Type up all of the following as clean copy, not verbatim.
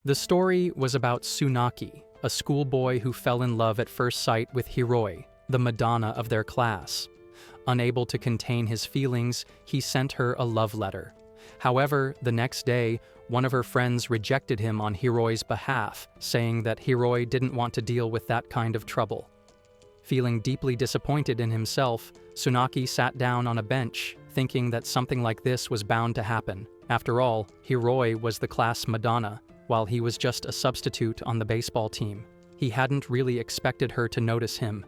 The story was about Tsunaki, a schoolboy who fell in love at first sight with Hiroi, the Madonna of their class. Unable to contain his feelings, he sent her a love letter. However, the next day, one of her friends rejected him on Hiroi's behalf, saying that Hiroi didn't want to deal with that kind of trouble. Feeling deeply disappointed in himself, Tsunaki sat down on a bench, thinking that something like this was bound to happen. After all, Hiroi was the class Madonna, while he was just a substitute on the baseball team. He hadn't really expected her to notice him.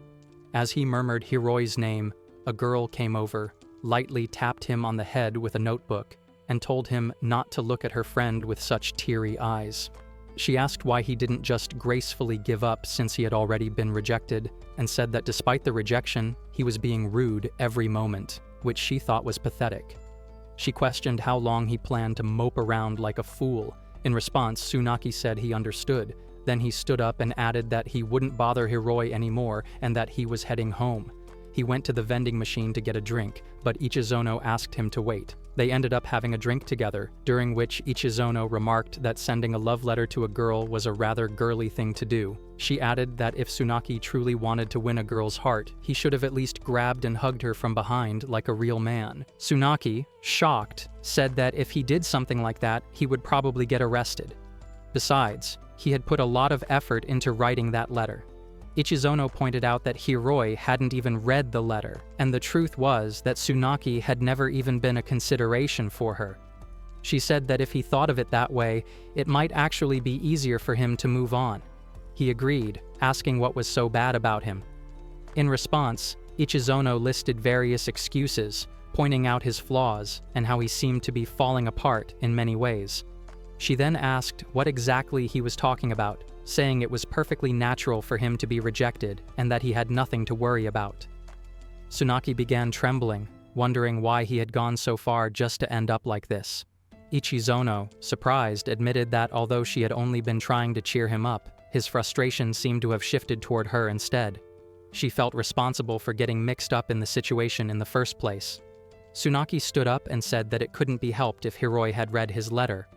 As he murmured Hiroi's name, a girl came over, lightly tapped him on the head with a notebook, and told him not to look at her friend with such teary eyes. She asked why he didn't just gracefully give up since he had already been rejected, and said that despite the rejection, he was being rude every moment, which she thought was pathetic. She questioned how long he planned to mope around like a fool. In response, Tsunaki said he understood. Then he stood up and added that he wouldn't bother Hiroi anymore and that he was heading home. He went to the vending machine to get a drink, but Ichizono asked him to wait. They ended up having a drink together, during which Ichizono remarked that sending a love letter to a girl was a rather girly thing to do. She added that if Tsunaki truly wanted to win a girl's heart, he should have at least grabbed and hugged her from behind like a real man. Tsunaki, shocked, said that if he did something like that, he would probably get arrested. Besides, he had put a lot of effort into writing that letter. Ichizono pointed out that Hiroi hadn't even read the letter, and the truth was that Tsunaki had never even been a consideration for her. She said that if he thought of it that way, it might actually be easier for him to move on. He agreed, asking what was so bad about him. In response, Ichizono listed various excuses, pointing out his flaws and how he seemed to be falling apart in many ways. She then asked what exactly he was talking about, saying it was perfectly natural for him to be rejected and that he had nothing to worry about. Tsunaki began trembling, wondering why he had gone so far just to end up like this. Ichizono, surprised, admitted that although she had only been trying to cheer him up, his frustration seemed to have shifted toward her instead. She felt responsible for getting mixed up in the situation in the first place. Tsunaki stood up and said that it couldn't be helped if Hiroi had read his letter.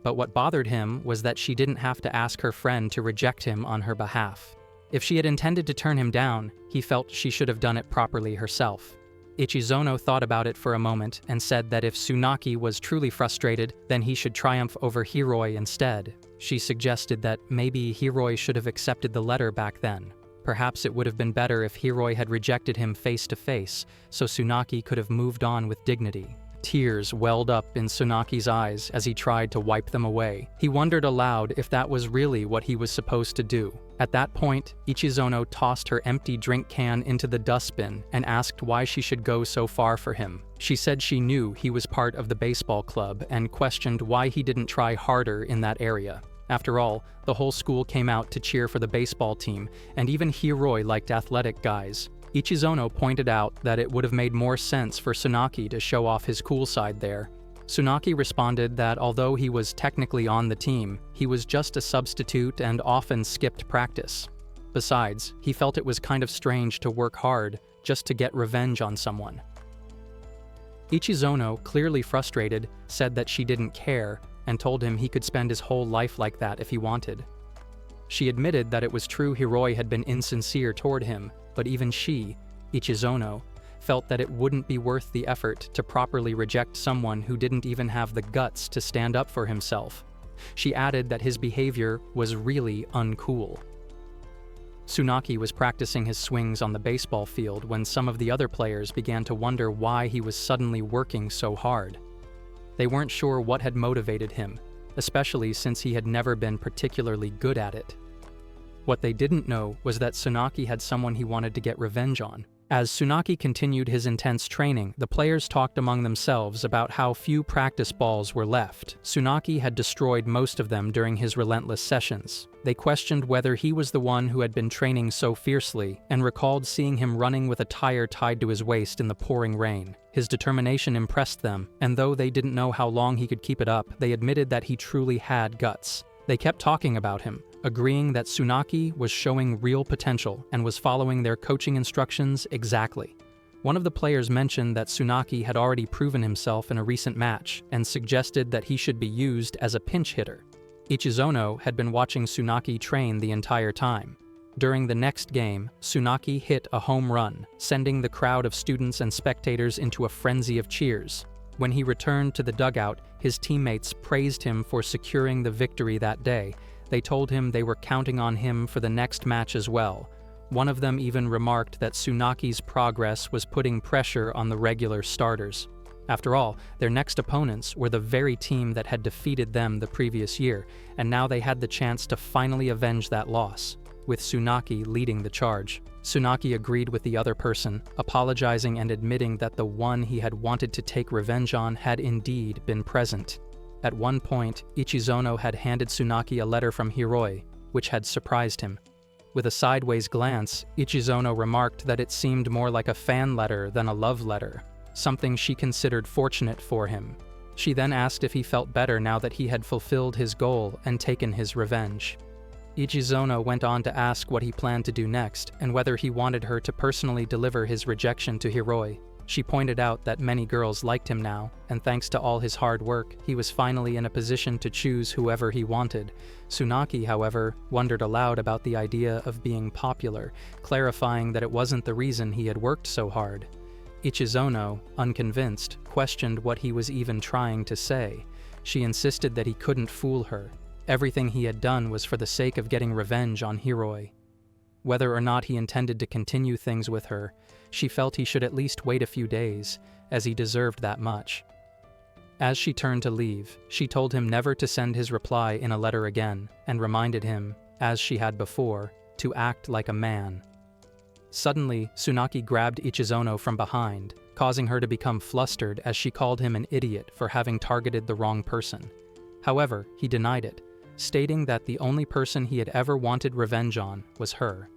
But what bothered him was that she didn't have to ask her friend to reject him on her behalf. If she had intended to turn him down, he felt she should have done it properly herself. Ichizono thought about it for a moment and said that if Tsunaki was truly frustrated, then he should triumph over Hiroi instead. She suggested that maybe Hiroi should have accepted the letter back then. Perhaps it would have been better if Hiroi had rejected him face to face, so Tsunaki could have moved on with dignity. Tears welled up in Tsunaki's eyes as he tried to wipe them away. He wondered aloud if that was really what he was supposed to do. At that point, Ichizono tossed her empty drink can into the dustbin and asked why she should go so far for him. She said she knew he was part of the baseball club and questioned why he didn't try harder in that area. After all, the whole school came out to cheer for the baseball team, and even Hiroi liked athletic guys. Ichizono pointed out that it would have made more sense for Tsunaki to show off his cool side there. Tsunaki responded that although he was technically on the team, he was just a substitute and often skipped practice. Besides, he felt it was kind of strange to work hard just to get revenge on someone. Ichizono, clearly frustrated, said that she didn't care and told him he could spend his whole life like that if he wanted. She admitted that it was true Hiroi had been insincere toward him, but even she, Ichizono, felt that it wouldn't be worth the effort to properly reject someone who didn't even have the guts to stand up for himself. She added that his behavior was really uncool. Tsunaki was practicing his swings on the baseball field when some of the other players began to wonder why he was suddenly working so hard. They weren't sure what had motivated him, especially since he had never been particularly good at it. What they didn't know was that Tsunaki had someone he wanted to get revenge on. As Tsunaki continued his intense training, the players talked among themselves about how few practice balls were left. Tsunaki had destroyed most of them during his relentless sessions. They questioned whether he was the one who had been training so fiercely, and recalled seeing him running with a tire tied to his waist in the pouring rain. His determination impressed them, and though they didn't know how long he could keep it up, they admitted that he truly had guts. They kept talking about him, agreeing that Tsunaki was showing real potential and was following their coaching instructions exactly. One of the players mentioned that Tsunaki had already proven himself in a recent match and suggested that he should be used as a pinch hitter. Ichizono had been watching Tsunaki train the entire time. During the next game, Tsunaki hit a home run, sending the crowd of students and spectators into a frenzy of cheers. When he returned to the dugout, his teammates praised him for securing the victory that day. They told him they were counting on him for the next match as well. One of them even remarked that Tsunaki's progress was putting pressure on the regular starters. After all, their next opponents were the very team that had defeated them the previous year, and now they had the chance to finally avenge that loss, with Tsunaki leading the charge. Tsunaki agreed with the other person, apologizing and admitting that the one he had wanted to take revenge on had indeed been present. At one point, Ichizono had handed Tsunaki a letter from Hiroi, which had surprised him. With a sideways glance, Ichizono remarked that it seemed more like a fan letter than a love letter, something she considered fortunate for him. She then asked if he felt better now that he had fulfilled his goal and taken his revenge. Ichizono went on to ask what he planned to do next and whether he wanted her to personally deliver his rejection to Hiroi. She pointed out that many girls liked him now, and thanks to all his hard work, he was finally in a position to choose whoever he wanted. Tsunaki, however, wondered aloud about the idea of being popular, clarifying that it wasn't the reason he had worked so hard. Ichizono, unconvinced, questioned what he was even trying to say. She insisted that he couldn't fool her. Everything he had done was for the sake of getting revenge on Hiroi. Whether or not he intended to continue things with her, she felt he should at least wait a few days, as he deserved that much. As she turned to leave, she told him never to send his reply in a letter again, and reminded him, as she had before, to act like a man. Suddenly, Tsunaki grabbed Ichizono from behind, causing her to become flustered as she called him an idiot for having targeted the wrong person. However, he denied it, stating that the only person he had ever wanted revenge on was her.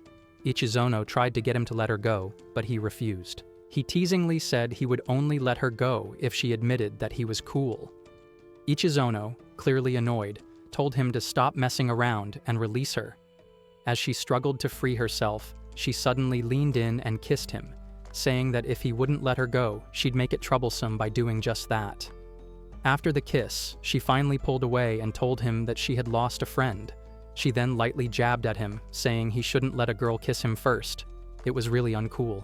Ichizono tried to get him to let her go, but he refused. He teasingly said he would only let her go if she admitted that he was cool. Ichizono, clearly annoyed, told him to stop messing around and release her. As she struggled to free herself, she suddenly leaned in and kissed him, saying that if he wouldn't let her go, she'd make it troublesome by doing just that. After the kiss, she finally pulled away and told him that she had lost a friend. She then lightly jabbed at him, saying he shouldn't let a girl kiss him first. It was really uncool.